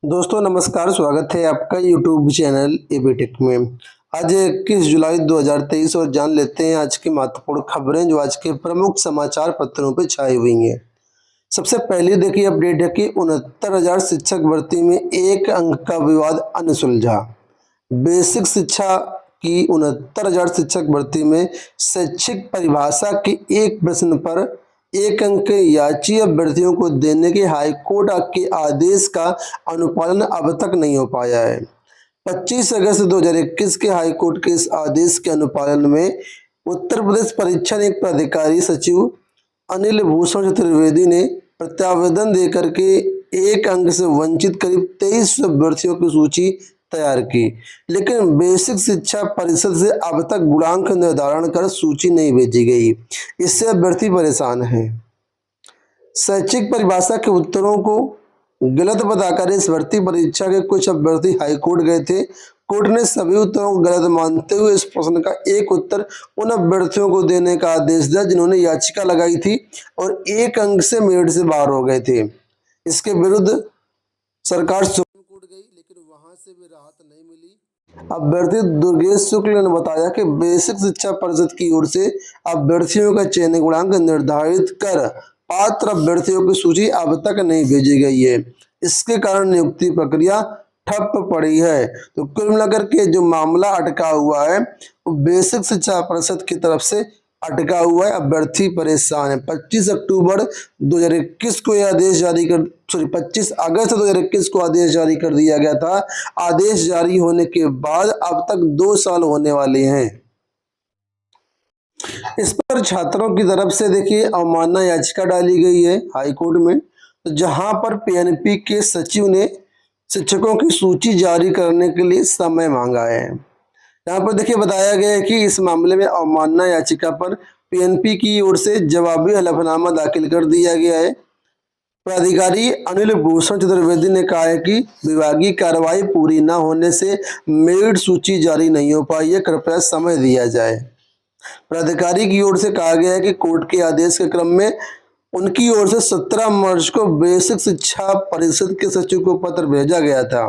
दोस्तों नमस्कार, स्वागत है आपका यूट्यूब चैनल एबीटेक में। आज 21 जुलाई 2023 और जान लेते हैं आज की महत्वपूर्ण खबरें जो आज के प्रमुख समाचार पत्रों पर छाई हुई हैं। सबसे पहले देखिए अपडेट है कि 69,000 शिक्षक भर्ती में एक अंक का विवाद अनसुलझा। बेसिक शिक्षा की 69,000 शिक्षक भर्ती में शैक्षिक परिभाषा के एक प्रश्न पर एक अंक याची अभ्यर्थियों को देने के हाईकोर्ट के आदेश का अनुपालन अब तक नहीं हो पाया है। 25 अगस्त 2021 के हाईकोर्ट के इस आदेश के अनुपालन में उत्तर प्रदेश परीक्षा नीति प्राधिकारी सचिव अनिल भूषण चतुर्वेदी ने प्रत्यावेदन देकर के एक अंक से वंचित करीब 23 अभ्यर्थियों की सूची तैयार की, लेकिन बेसिक शिक्षा परिषद से अब तक गुणांक निर्धारण कर सूची नहीं भेजी गई। इससे अभ्यर्थी परेशान हैं। शैक्षिक परिभाषा के उत्तरों को गलत बताकर इस भर्ती परीक्षा के कुछ अभ्यर्थी हाईकोर्ट गए थे। कोर्ट ने सभी उत्तरों को गलत मानते हुए इस प्रश्न का एक उत्तर उन अभ्यर्थियों को देने का आदेश दिया जिन्होंने याचिका लगाई थी और एक अंक से मेरिट से बाहर हो गए थे। इसके विरुद्ध सरकार सुप्रीम कोर्ट गई, लेकिन वहां से भी राहत नहीं मिली। अभ्यर्थी दुर्गेश शुक्ल ने बताया कि बेसिक शिक्षा परिषद की ओर से अभ्यर्थियों का चयन गुणांक निर्धारित कर पात्र अभ्यर्थियों की सूची अब तक नहीं भेजी गई है। इसके कारण नियुक्ति प्रक्रिया ठप पड़ी है। तो कुल मिलाकर के जो मामला अटका हुआ है वो बेसिक शिक्षा परिषद की तरफ से अटका हुआ है। अभ्यर्थी परेशान है। 25 अक्टूबर 2021 को यह आदेश जारी कर 25 अगस्त 2021 को आदेश जारी कर दिया गया था। आदेश जारी होने के बाद अब तक 2 साल होने वाले हैं। इस पर छात्रों की तरफ से देखिए अवमानना याचिका डाली गई है हाईकोर्ट में, तो जहां पर पीएनपी के सचिव ने शिक्षकों की सूची जारी करने के लिए समय मांगा है। यहाँ पर देखिए बताया गया है कि इस मामले में अवमानना याचिका पर पीएनपी की ओर से जवाबी हलफनामा दाखिल कर दिया गया है। प्राधिकारी अनिल भूषण चतुर्वेदी ने कहा है कि विभागीय कार्रवाई पूरी न होने से मेरिट सूची जारी नहीं हो पाई है, कृपया समय दिया जाए। प्राधिकारी की ओर से कहा गया है कि कोर्ट के आदेश के क्रम में उनकी ओर से 17 मार्च को बेसिक शिक्षा परिषद के सचिव को पत्र भेजा गया था,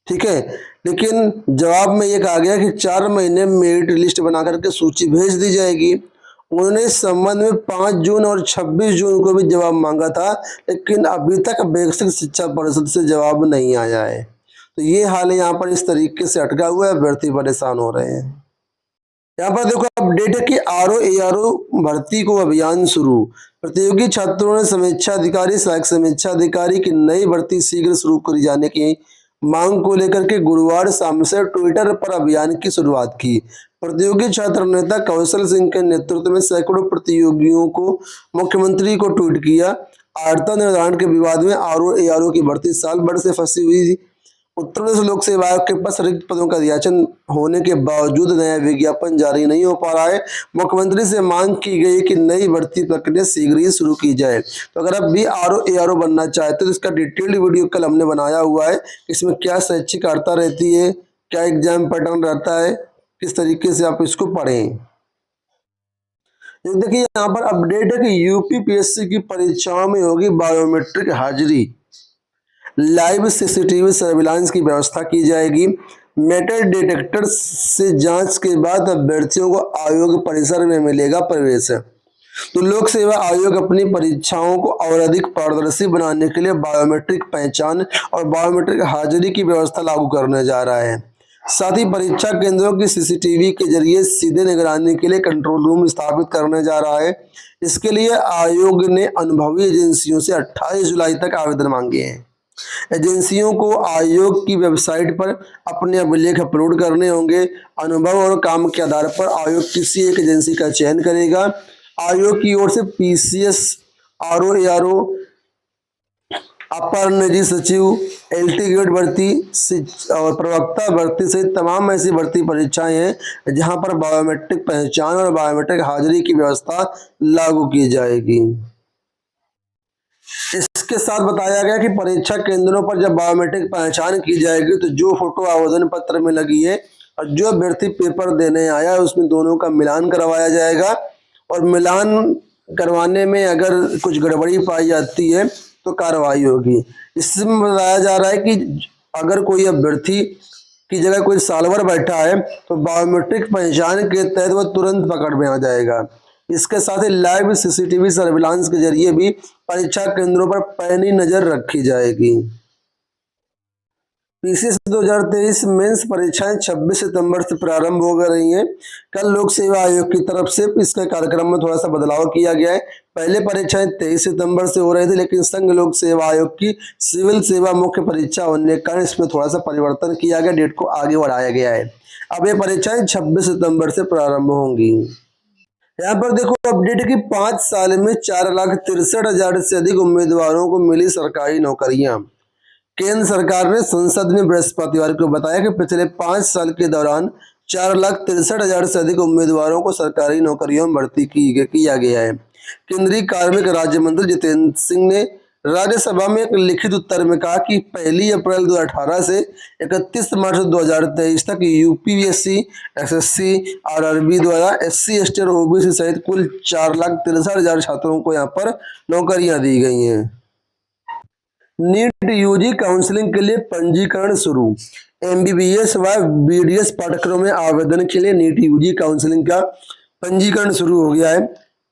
ठीक है, लेकिन जवाब में यह कहा गया कि 4 महीने मेरिट लिस्ट बना करके सूची भेज दी जाएगी। उन्होंने इस संबंध में 5 जून और 26 जून को भी जवाब मांगा था, लेकिन अभी तक बेसिक शिक्षा परिषद से जवाब नहीं आया है। तो ये हाल यहाँ पर इस तरीके से अटका हुआ है, अभ्यर्थी परेशान हो रहे हैं। यहाँ पर देखो अपडेट है कि ARO भर्ती को अभियान शुरू। प्रतियोगी छात्रों ने समीक्षा अधिकारी सहायक समीक्षा अधिकारी की नई भर्ती शीघ्र शुरू करी जाने की मांग को लेकर के गुरुवार शाम से ट्विटर पर अभियान की शुरुआत की। प्रतियोगी छात्र नेता कौशल सिंह के नेतृत्व में सैकड़ों प्रतियोगियों को मुख्यमंत्री को ट्वीट किया। आर्ता निर्धारण के विवाद में ARO की भर्ती साल भर से फंसी हुई थी। उत्तर प्रदेश लोक सेवा आयोग के पास रिक्त पदों का अध्याचन होने के बावजूद नया विज्ञापन जारी नहीं हो पा रहा है। मुख्यमंत्री से मांग की गई कि नई भर्ती प्रक्रिया शीघ्र ही शुरू की जाए। तो अगर आप भी ARO बनना चाहते हो तो इसका डिटेल्ड वीडियो कल हमने बनाया हुआ है। इसमें क्या शैक्षिक अर्हता रहती है, क्या एग्जाम पैटर्न रहता है, किस तरीके से आप इसको पढ़ें। देखिए यहाँ पर अपडेट है कि यूपीपीएससी की परीक्षाओं में होगी बायोमेट्रिक हाजिरी। लाइव सीसीटीवी सर्विलांस की व्यवस्था की जाएगी। मेटल डिटेक्टर से जांच के बाद अभ्यर्थियों को आयोग परिसर में मिलेगा प्रवेश। तो लोक सेवा आयोग अपनी परीक्षाओं को और अधिक पारदर्शी बनाने के लिए बायोमेट्रिक पहचान और बायोमेट्रिक हाजिरी की व्यवस्था लागू करने जा रहा है। साथ ही परीक्षा केंद्रों की सीसीटीवी के जरिए सीधे निगरानी के लिए कंट्रोल रूम स्थापित करने जा रहा है। इसके लिए आयोग ने अनुभवी एजेंसियों से 28 जुलाई तक आवेदन मांगे हैं। एजेंसियों को आयोग की वेबसाइट पर अपने अभिलेख अपलोड करने होंगे। अनुभव और काम के आधार पर आयोग किसी एक एजेंसी का चयन करेगा। आयोग की ओर से पीसीएस, ARO, अपर निजी सचिव, LT ग्रेड भर्ती और प्रवक्ता भर्ती सहित तमाम ऐसी भर्ती परीक्षाएं हैं जहां पर बायोमेट्रिक पहचान और बायोमेट्रिक हाजिरी की व्यवस्था लागू की जाएगी। इसके साथ बताया गया कि परीक्षा केंद्रों पर जब बायोमेट्रिक पहचान की जाएगी तो जो फोटो आवेदन पत्र में लगी है और जो अभ्यर्थी पेपर देने आया है उसमें दोनों का मिलान करवाया जाएगा। और मिलान करवाने में अगर कुछ गड़बड़ी पाई जाती है तो कार्रवाई होगी। इसमें बताया जा रहा है कि अगर कोई अभ्यर्थी की जगह कोई साल भर बैठा है तो बायोमेट्रिक पहचान के तहत वह तुरंत पकड़ में आ जाएगा। इसके साथ ही लाइव सीसीटीवी सर्विलांस के जरिए भी परीक्षा केंद्रों पर पैनी नजर रखी जाएगी। पीसीएस 2023 मेंस परीक्षाएं 26 सितंबर से प्रारंभ हो रही हैं। कल लोक सेवा आयोग की तरफ से इसके कार्यक्रम में थोड़ा सा बदलाव किया गया है। पहले परीक्षाएं 23 सितंबर से हो रही थी, लेकिन संघ लोक सेवा आयोग की सिविल सेवा मुख्य परीक्षा होने के कारण इसमें थोड़ा सा परिवर्तन किया गया, डेट को आगे बढ़ाया गया है। अब ये परीक्षाएं 26 सितंबर से प्रारंभ होंगी। यहाँ पर देखो अपडेट की 5 साल में 4,63,000 से अधिक उम्मीदवारों को मिली सरकारी नौकरियां। केंद्र सरकार ने संसद में बृहस्पतिवार को बताया कि पिछले 5 साल के दौरान 4,63,000 से अधिक उम्मीदवारों को सरकारी नौकरियों में भर्ती किया गया है। केंद्रीय कार्मिक राज्य मंत्री जितेंद्र सिंह ने राज्यसभा में एक लिखित उत्तर में कहा कि 1 अप्रैल 2018 से 31 मार्च 2023 तक यूपीएससी, एसएससी, आरआरबी द्वारा एससी, एसटी और ओबीसी सहित कुल 4,63,000 छात्रों को यहाँ पर नौकरियां दी गई हैं। नीट यूजी काउंसलिंग के लिए पंजीकरण शुरू। एमबीबीएस व बीडीएस पाठ्यक्रमों में आवेदन के लिए नीट यूजी काउंसलिंग का पंजीकरण शुरू हो गया है।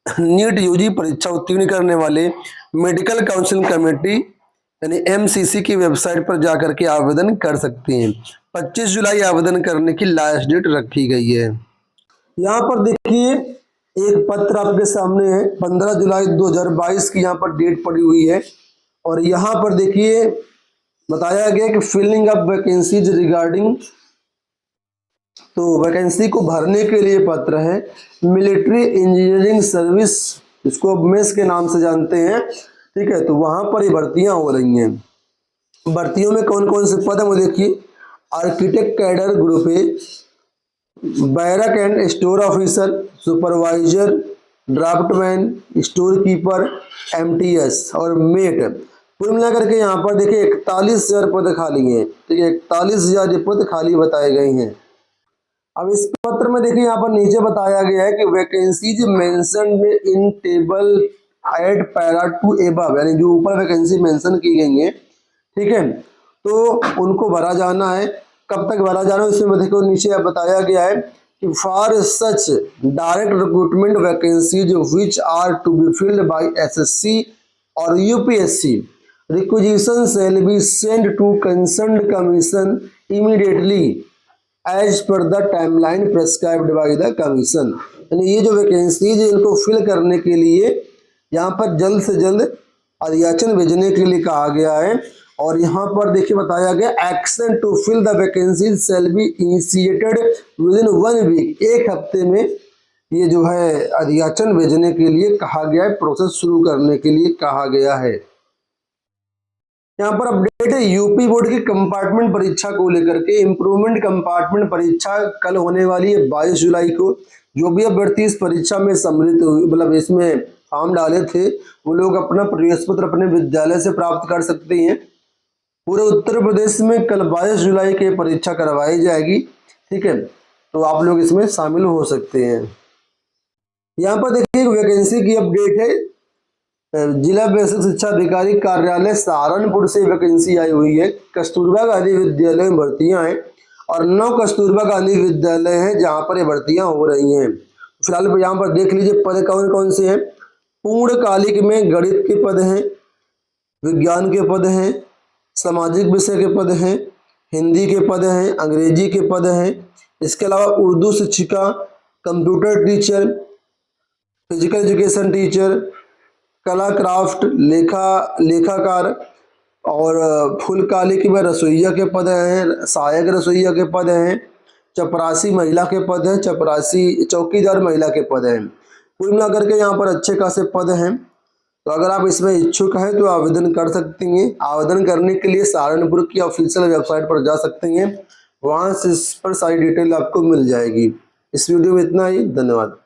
नीट यूजी परीक्षा उत्तीर्ण करने वाले मेडिकल काउंसलिंग कमेटी यानी एमसीसी की वेबसाइट पर जाकर के आवेदन कर सकते हैं। 25 जुलाई आवेदन करने की लास्ट डेट रखी गई है। यहाँ पर देखिए एक पत्र आपके सामने है, 15 जुलाई 2022 की यहाँ पर डेट पड़ी हुई है और यहाँ पर देखिए बताया गया कि फिलिंग अप वैकेंसीज रिगार्डिंग, तो वैकेंसी को भरने के लिए पत्र है। मिलिट्री इंजीनियरिंग सर्विस, इसको मेस के नाम से जानते हैं, ठीक है। तो वहां पर ये भर्तियां हो रही हैं। भर्तियों में कौन कौन से पद है वो देखिए। Architect cadre group A, barrack and store officer, supervisor, draftsman, store keeper, MTS और मेट। कुल मिलाकर के यहाँ पर देखिए 41,000 पद खाली हैं, ठीक है। 41,000 पद खाली बताए गए हैं। अब इस पत्र में देखिए यहाँ पर नीचे बताया गया है कि vacancies mentioned in table eight para 2 above, यानी जो ऊपर वैकेंसी मेंशन की गई है, ठीक है, तो उनको भरा जाना है। कब तक भरा जाना है इसमें देखो नीचे बताया गया है कि for such direct recruitment vacancies which are to be filled by SSC और UPSC, requisition shall be send to concerned commission immediately as per the timeline prescribed by the commission. यानी ये जो वैकेंसीज है इनको फिल करने के लिए यहाँ पर जल्द से जल्द अधियाचन भेजने के लिए कहा गया है। और यहाँ पर देखिए बताया गया action to fill the vacancies shall be initiated within 1 week, एक हफ्ते में ये जो है अधियाचन भेजने के लिए कहा गया है, प्रोसेस शुरू करने के लिए कहा गया है। यहाँ पर अपडेट है यूपी बोर्ड की कंपार्टमेंट परीक्षा को लेकर के। इम्प्रूवमेंट कंपार्टमेंट परीक्षा कल होने वाली है 22 जुलाई को। जो भी अभ्यर्थी इस परीक्षा में सम्मिलित हुए, मतलब इसमें फॉर्म डाले थे, वो लोग अपना प्रवेश पत्र अपने विद्यालय से प्राप्त कर सकते हैं। पूरे उत्तर प्रदेश में कल 22 जुलाई की परीक्षा करवाई जाएगी, ठीक है, तो आप लोग इसमें शामिल हो सकते हैं। यहाँ पर देखिए वैकेंसी की अपडेट है। जिला बेसिक शिक्षा अधिकारी कार्यालय सहारनपुर से वैकेंसी आई हुई है। कस्तूरबा गांधी विद्यालय में भर्तियां हैं और 9 कस्तूरबा गांधी विद्यालय हैं जहां पर ये भर्तियां हो रही हैं। फिलहाल यहाँ पर देख लीजिए पद कौन कौन से हैं। पूर्णकालिक में गणित के पद हैं, विज्ञान के पद हैं, सामाजिक विषय के पद हैं, हिंदी के पद हैं, अंग्रेजी के पद हैं। इसके अलावा उर्दू शिक्षिका, computer teacher, physical education teacher, कला क्राफ्ट, लेखाकार और फुलकालिक में रसोइया के पद हैं, सहायक रसोइया के पद हैं, चपरासी महिला के पद हैं, चपरासी चौकीदार महिला के पद हैं। कुल मिलाकर के यहाँ पर अच्छे खासे पद हैं। तो अगर आप इसमें इच्छुक हैं तो आवेदन कर सकते हैं। आवेदन करने के लिए सहारनपुर की ऑफिशियल वेबसाइट पर जा सकते हैं, वहाँ से इस पर सारी डिटेल आपको मिल जाएगी। इस वीडियो में इतना ही, धन्यवाद।